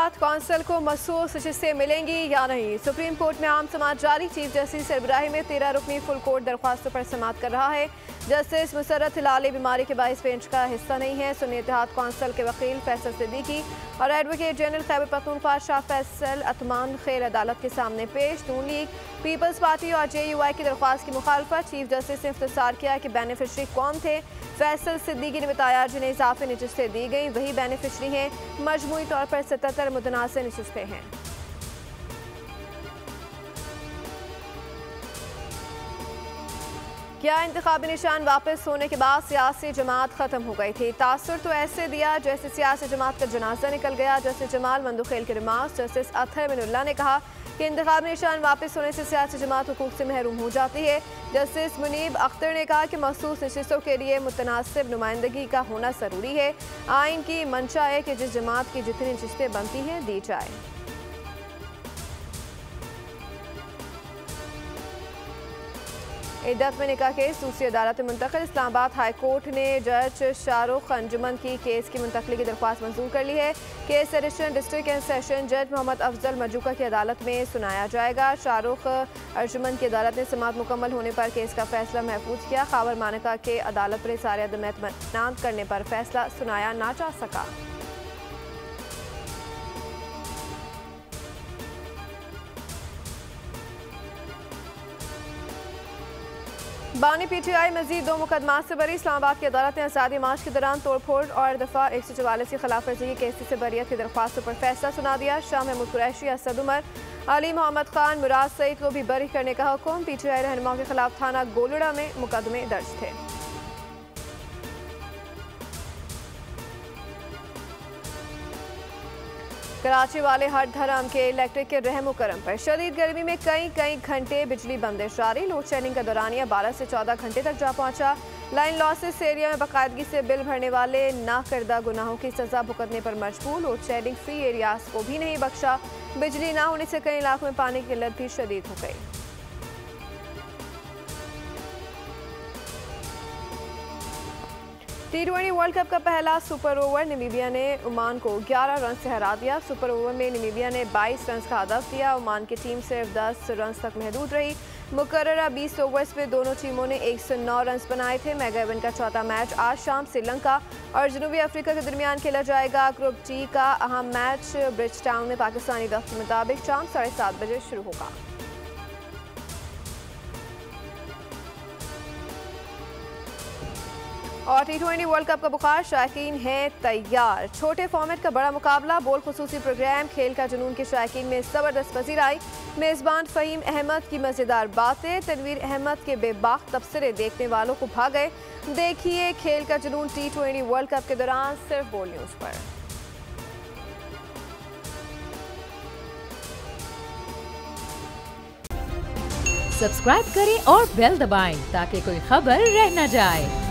इंतखाबात कौंसिल को मखसूस नशिस्तें मिलेंगी या नहीं। सुप्रीम कोर्ट में आम समात जारी। चीफ जस्टिस सरबराही में 13 रुकनी फुल कोर्ट दरख्वास्तों पर समात कर रहा है। जस्टिस मुसर्रत हिलाली बीमारी के बाइस बेंच का हिस्सा नहीं है। सुन्नी इत्तेहाद कौंसिल के वकील फैसल सिद्दीकी और एडवोकेट जनरल खैबर पख्तूनख्वा शाह फैसल अतमान खैर अदालत के सामने पेश। नून लीग, पीपल्स पार्टी और JUI की दरख्वास्त की मुखालफत। चीफ जस्टिस ने इफ्तिसार किया कि बेनिफिशरी कौन थे। फैसल सिद्दीकी ने बताया जिन्हें इजाफी नशिस्तें दी गई वही बेनिफिशरी हैं। मजमूई तौर पर 77 मुतनासिब नशिस्तें हैं। क्या इंतखाबी निशान वापस होने के बाद सियासी जमात खत्म हो गई थी? तासुर तो ऐसे दिया जैसे सियासी जमात का जनाजा निकल गया। जस्टिस जमाल मंदुखेल के रिमार्क्स। जस्टिस अतहर मिनुल्लाह ने कहा कि इंतखाबी निशान वापस होने से सियासी जमात हुकूक से महरूम हो जाती है। जस्टिस मुनीब अख्तर ने कहा कि मखसूस नशिस्तों के लिए मुतनासिब नुमाइंदगी का होना ज़रूरी है। आइन की मंशा है कि जिस जमात की जितनी नशिस्तें बनती हैं दी जाए। इद्दत में निकाह केस दूसरी अदालत में मुंतकिल। इस्लामाबाद हाई कोर्ट ने जज शाहरुख अंजुमन की केस की मुंतकली की दरख्वास्त मंजूर कर ली है। Case additional district and session जज मोहम्मद अफजल मजूका की अदालत में सुनाया जाएगा। शाहरुख अंजुमन की अदालत ने समात मुकम्मल होने पर केस का फैसला महफूज किया। खावर मानका के अदालत पर इज़हार अदम एतमाद करने पर फैसला सुनाया ना जा सका। बानी PTI मजीद 2 मुकदमात से बरी। इस्लामाबाद की अदालत ने आज़ादी मार्च के दौरान तोड़फोड़ और दफ़ा 144 की खिलाफ वर्जी की केस से बरियत की दरख्वास्तों पर फैसला सुना दिया। शाह महमूद कुरैशी, असद उमर, अली मोहम्मद खान, मुराद सईद को भी बरी करने का हुक्म। PTI रहनुमाओं के खिलाफ थाना गोलड़ा में मुकदमे दर्ज थे। कराची वाले हर धर्म के इलेक्ट्रिक के रहम करम पर शदीद गर्मी में कई घंटे बिजली बंदिश जारी। लोड शेडिंग का दौरानिया 12 से 14 घंटे तक जा पहुंचा। लाइन लॉसेस एरिया में बाकायदगी से बिल भरने वाले नाकर्दा गुनाहों की सजा भुगतने पर मजबूर। लोड शेडिंग फ्री एरियाज को भी नहीं बख्शा। बिजली ना होने से कई इलाकों में पानी की किल्लत भी शदीद हो गई। T20 वर्ल्ड कप का पहला सुपर ओवर नामीबिया ने ओमान को 11 रन से हरा दिया। सुपर ओवर में नामीबिया ने 22 रन का हदफ दिया। ओमान की टीम सिर्फ 10 रन तक महदूद रही। मुकर्ररा 20 ओवर्स में दोनों टीमों ने 109 रन बनाए थे। मेगा इवेंट का चौथा मैच आज शाम श्रीलंका और जनूबी अफ्रीका के दरमियान खेला जाएगा। ग्रुप G का अहम मैच ब्रिज टाउन में पाकिस्तानी वक्त के मुताबिक शाम 7:30 बजे शुरू होगा। और T20 वर्ल्ड कप का बुखार शायकीन है तैयार। छोटे फॉर्मेट का बड़ा मुकाबला, बोल खुसूसी प्रोग्राम, खेल का जुनून के शायकीन में ज़बरदस्त पजीराई। मेज़बान फ़हीम अहमद की मज़ेदार बातें, तनवीर अहमद के बेबाक तबसरे देखने वालों को भा गए। देखिए खेल का जुनून T20 वर्ल्ड कप के दौरान सिर्फ बोल न्यूज़ पर। सब्सक्राइब करें और बेल दबाएं ताकि कोई खबर रह न जाए।